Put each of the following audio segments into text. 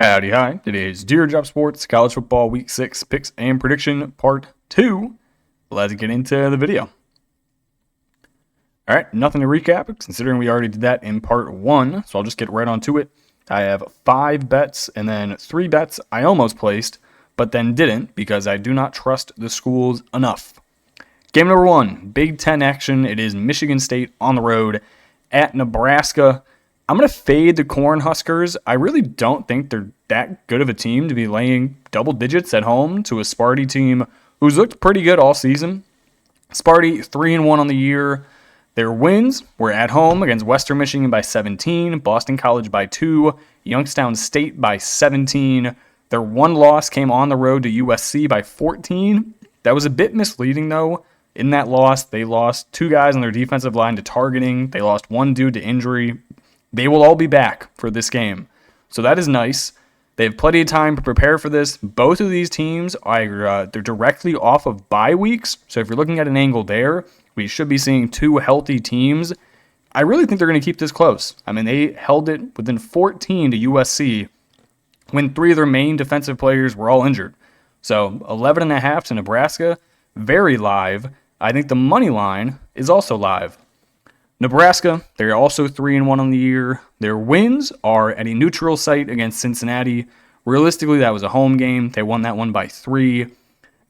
Howdy, hi. It is Deer Job Sports College Football Week 6 Picks and Prediction Part 2. Let's get into the video. Alright, nothing to recap, considering we already did that in Part 1, so I'll just get right on to it. I have 5 bets and then 3 bets I almost placed, but then didn't because I do not trust the schools enough. Game number 1, Big Ten action. It is Michigan State on the road at Nebraska. I'm going to fade the Cornhuskers. I really don't think they're that good of a team to be laying double digits at home to a Sparty team who's looked pretty good all season. Sparty 3-1 on the year. Their wins were at home against Western Michigan by 17, Boston College by 2, Youngstown State by 17. Their one loss came on the road to USC by 14. That was a bit misleading, though. In that loss, they lost 2 guys on their defensive line to targeting. They lost 1 dude to injury. They will all be back for this game. So that is nice. They have plenty of time to prepare for this. Both of these teams are they're directly off of bye weeks. So if you're looking at an angle there, we should be seeing 2 healthy teams. I really think they're going to keep this close. I mean, they held it within 14 to USC when 3 of their main defensive players were all injured. So 11.5 to Nebraska, very live. I think the money line is also live. Nebraska, they're also 3-1 on the year. Their wins are at a neutral site against Cincinnati. Realistically, that was a home game. They won that one by 3.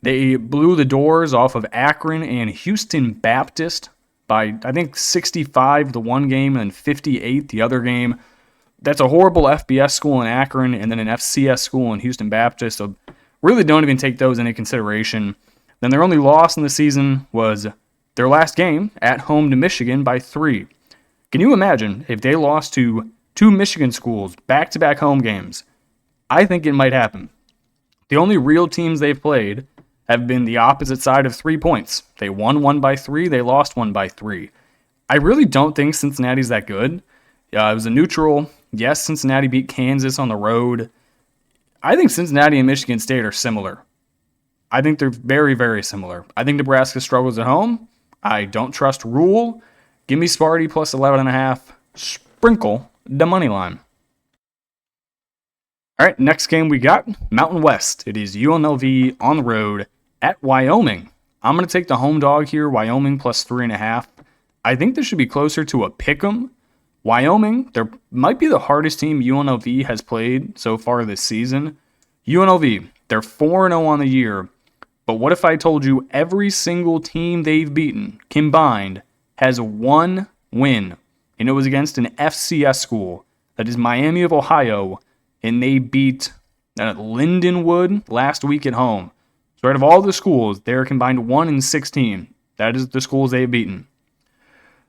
They blew the doors off of Akron and Houston Baptist by, I think, 65 the one game and then 58 the other game. That's a horrible FBS school in Akron and then an FCS school in Houston Baptist. So really don't even take those into consideration. Then their only loss in the season was their last game at home to Michigan by 3. Can you imagine if they lost to 2 Michigan schools back-to-back home games? I think it might happen. The only real teams they've played have been the opposite side of 3 points. They won 1 by 3, they lost 1 by 3. I really don't think Cincinnati's that good. It was a neutral. Yes, Cincinnati beat Kansas on the road. I think Cincinnati and Michigan State are similar. I think they're very, very similar. I think Nebraska struggles at home. I don't trust Rule. Give me Sparty plus 11.5. Sprinkle the money line. All right, next game we got Mountain West. It is UNLV on the road at Wyoming. I'm going to take the home dog here, Wyoming plus 3.5. I think this should be closer to a pick 'em. Wyoming, they might be the hardest team UNLV has played so far this season. UNLV, they're 4-0 on the year. But what if I told you every single team they've beaten combined has 1 win, and it was against an FCS school, that is Miami of Ohio, and they beat Lindenwood last week at home. So out of all the schools, they're combined 1-16. That is the schools they've beaten.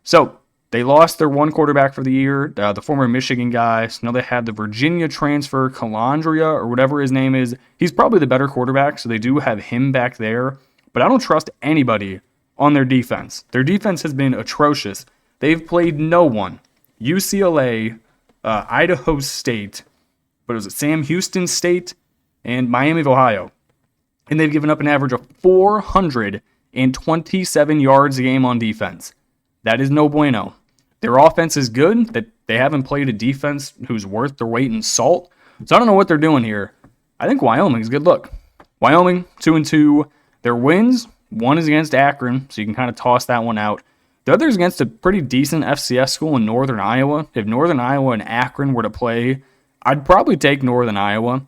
So they lost their one quarterback for the year, the former Michigan guy. So now they had the Virginia transfer, Calandria, or whatever his name is. He's probably the better quarterback, so they do have him back there. But I don't trust anybody on their defense. Their defense has been atrocious. They've played no one. UCLA, Idaho State, what was it, Sam Houston State, and Miami of Ohio. And they've given up an average of 427 yards a game on defense. That is no bueno. Their offense is good, that they haven't played a defense who's worth their weight in salt. So I don't know what they're doing here. I think Wyoming's a good look. Wyoming, 2-2. Their wins, one is against Akron, so you can kind of toss that one out. The other is against a pretty decent FCS school in Northern Iowa. If Northern Iowa and Akron were to play, I'd probably take Northern Iowa.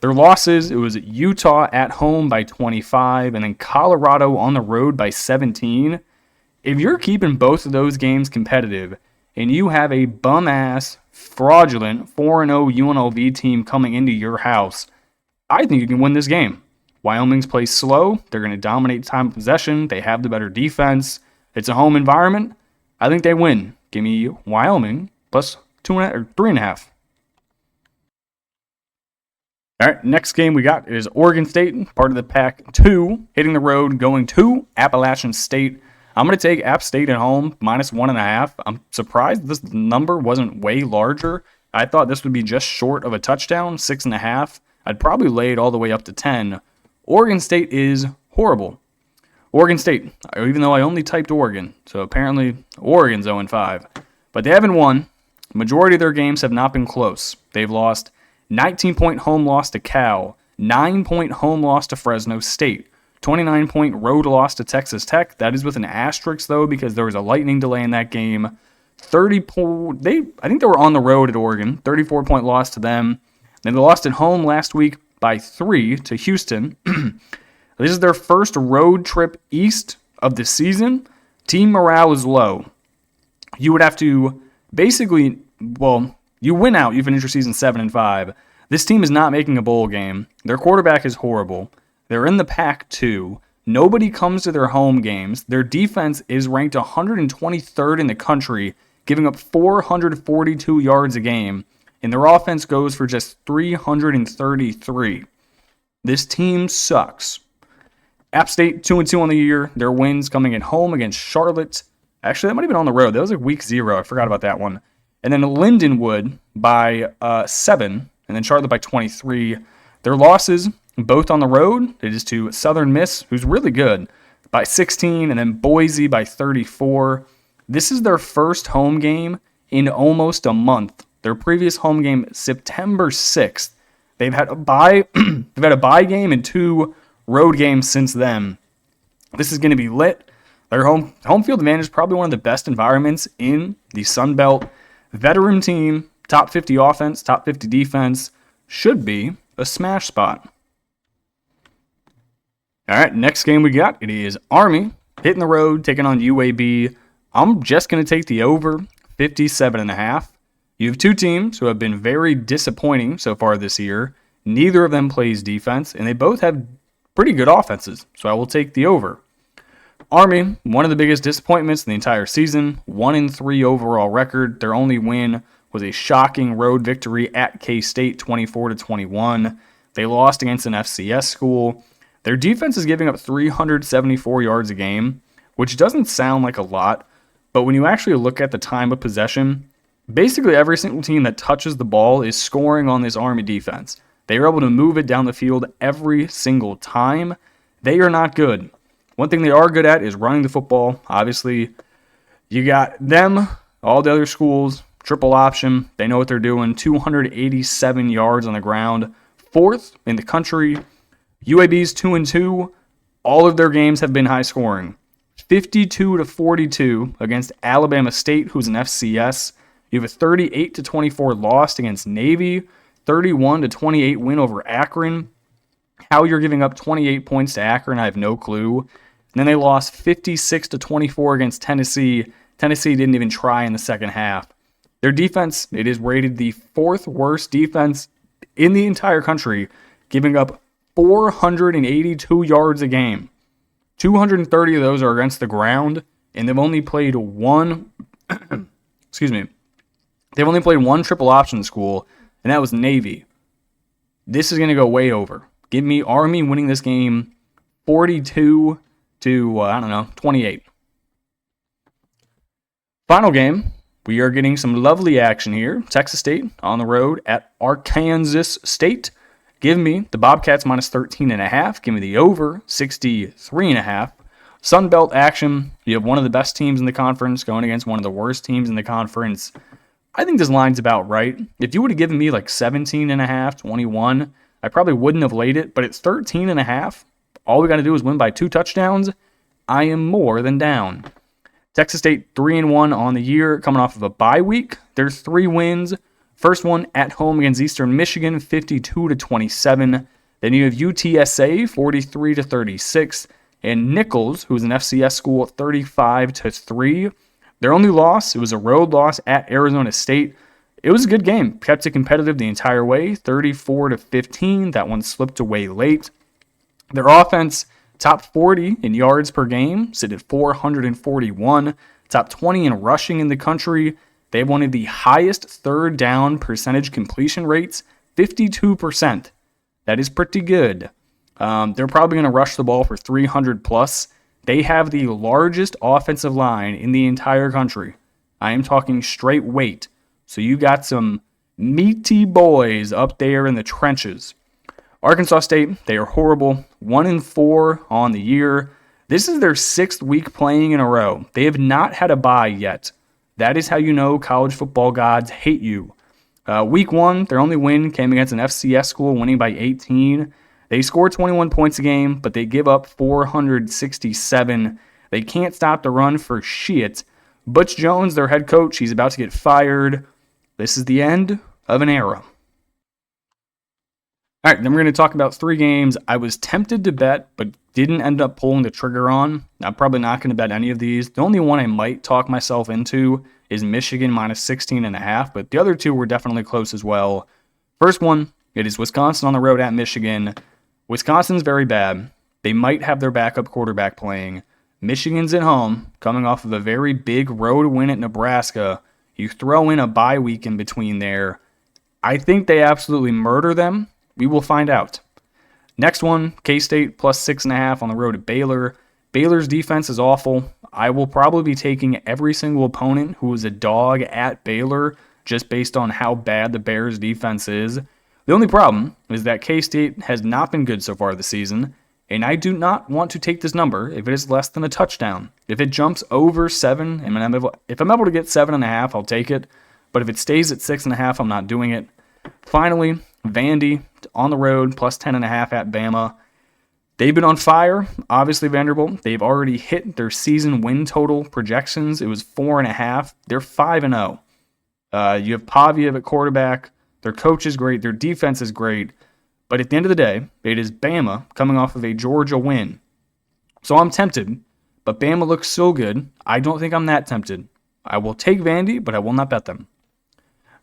Their losses, it was Utah at home by 25, and then Colorado on the road by 17. If you're keeping both of those games competitive and you have a bum-ass, fraudulent 4-0 UNLV team coming into your house, I think you can win this game. Wyoming's play slow. They're going to dominate time of possession. They have the better defense. It's a home environment. I think they win. Give me Wyoming plus 3.5. All right, next game we got is Oregon State, part of the Pac-2, hitting the road, going to Appalachian State. I'm going to take App State at home, minus 1.5. I'm surprised this number wasn't way larger. I thought this would be just short of a touchdown, 6.5. I'd probably lay it all the way up to 10. Oregon State is horrible. Oregon State, even though I only typed Oregon, so apparently Oregon's 0-5. But they haven't won. The majority of their games have not been close. They've lost 19-point home loss to Cal, 9-point home loss to Fresno State, 29-point road loss to Texas Tech. That is with an asterisk, though, because there was a lightning delay in that game. I think they were on the road at Oregon, 34-point loss to them. Then they lost at home last week by 3 to Houston. This is their first road trip east of the season. Team morale is low. You would have to basically, you win out, you finish your season 7-5. This team is not making a bowl game. Their quarterback is horrible. They're in the Pac-2. Nobody comes to their home games. Their defense is ranked 123rd in the country, giving up 442 yards a game, and their offense goes for just 333. This team sucks. App State 2-2 on the year. Their wins coming at home against Charlotte. Actually, that might have been on the road. That was like week 0. I forgot about that one. And then Lindenwood by 7, and then Charlotte by 23. Their losses, both on the road, it is to Southern Miss, who's really good, by 16, and then Boise by 34. This is their first home game in almost a month. Their previous home game, September 6th. They've had a bye. They've had a bye game and 2 road games since then. This is going to be lit. Their home field advantage is probably one of the best environments in the Sun Belt. Veteran team, top 50 offense, top 50 defense, should be a smash spot. All right, next game we got, it is Army hitting the road, taking on UAB. I'm just going to take the over, 57.5. You have 2 teams who have been very disappointing so far this year. Neither of them plays defense, and they both have pretty good offenses, so I will take the over. Army, one of the biggest disappointments in the entire season, 1-3 overall record. Their only win was a shocking road victory at K-State, 24-21. They lost against an FCS school. Their defense is giving up 374 yards a game, which doesn't sound like a lot, but when you actually look at the time of possession, basically every single team that touches the ball is scoring on this Army defense. They are able to move it down the field every single time. They are not good. One thing they are good at is running the football. Obviously, you got them, all the other schools, triple option. They know what they're doing. 287 yards on the ground. 4th in the country. UAB's 2-2. All of their games have been high scoring. 52-42 against Alabama State, who's an FCS. You have a 38-24 loss against Navy. 31-28 win over Akron. How you're giving up 28 points to Akron, I have no clue. And then they lost 56-24 against Tennessee. Tennessee didn't even try in the second half. Their defense, it is rated the 4th worst defense in the entire country, giving up 482 yards a game. 230 of those are against the ground, and they've only played one They've only played one triple option school, and that was Navy. This is going to go way over. Give me Army winning this game 42 to, 28. Final game, we are getting some lovely action here. Texas State on the road at Arkansas State. Give me the Bobcats minus 13.5. Give me the over 63.5. Sun Belt action. You have one of the best teams in the conference going against one of the worst teams in the conference. I think this line's about right. If you would have given me like 17.5, 21, I probably wouldn't have laid it, but it's 13.5. All we got to do is win by 2 touchdowns. I am more than down. Texas State 3-1 on the year, coming off of a bye week. There's 3 wins. First one at home against Eastern Michigan, 52-27. Then you have UTSA, 43-36, and Nichols, who's an FCS school, 35-3. Their only loss, it was a road loss at Arizona State. It was a good game. Kept it competitive the entire way, 34-15. That one slipped away late. Their offense, top 40 in yards per game, sit at 441. Top 20 in rushing in the country. They have one of the highest third down percentage completion rates, 52%. That is pretty good. They're probably going to rush the ball for 300 plus. They have the largest offensive line in the entire country. I am talking straight weight. So you got some meaty boys up there in the trenches. Arkansas State, they are horrible. 1-4 on the year. This is their 6th week playing in a row. They have not had a bye yet. That is how you know college football gods hate you. Week 1, their only win came against an FCS school, winning by 18. They scored 21 points a game, but they give up 467. They can't stop the run for shit. Butch Jones, their head coach, he's about to get fired. This is the end of an era. All right, then we're going to talk about 3 games I was tempted to bet, but didn't end up pulling the trigger on. I'm probably not going to bet any of these. The only one I might talk myself into is Michigan minus 16.5, but the other 2 were definitely close as well. First one, it is Wisconsin on the road at Michigan. Wisconsin's very bad. They might have their backup quarterback playing. Michigan's at home, coming off of a very big road win at Nebraska. You throw in a bye week in between there. I think they absolutely murder them. We will find out. Next one, K-State plus 6.5 on the road at Baylor. Baylor's defense is awful. I will probably be taking every single opponent who is a dog at Baylor just based on how bad the Bears' defense is. The only problem is that K-State has not been good so far this season, and I do not want to take this number if it is less than a touchdown. If it jumps over 7, if I'm able to get 7.5, I'll take it. But if it stays at 6.5, I'm not doing it. Finally, Vandy on the road, plus 10.5 at Bama. They've been on fire. Obviously, Vanderbilt, they've already hit their season win total projections. It was 4.5. They're 5-0. You have Paviev at quarterback. Their coach is great. Their defense is great. But at the end of the day, it is Bama coming off of a Georgia win. So I'm tempted, but Bama looks so good, I don't think I'm that tempted. I will take Vandy, but I will not bet them.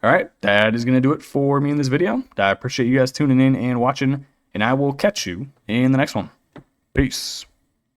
All right, that is going to do it for me in this video. I appreciate you guys tuning in and watching, and I will catch you in the next one. Peace.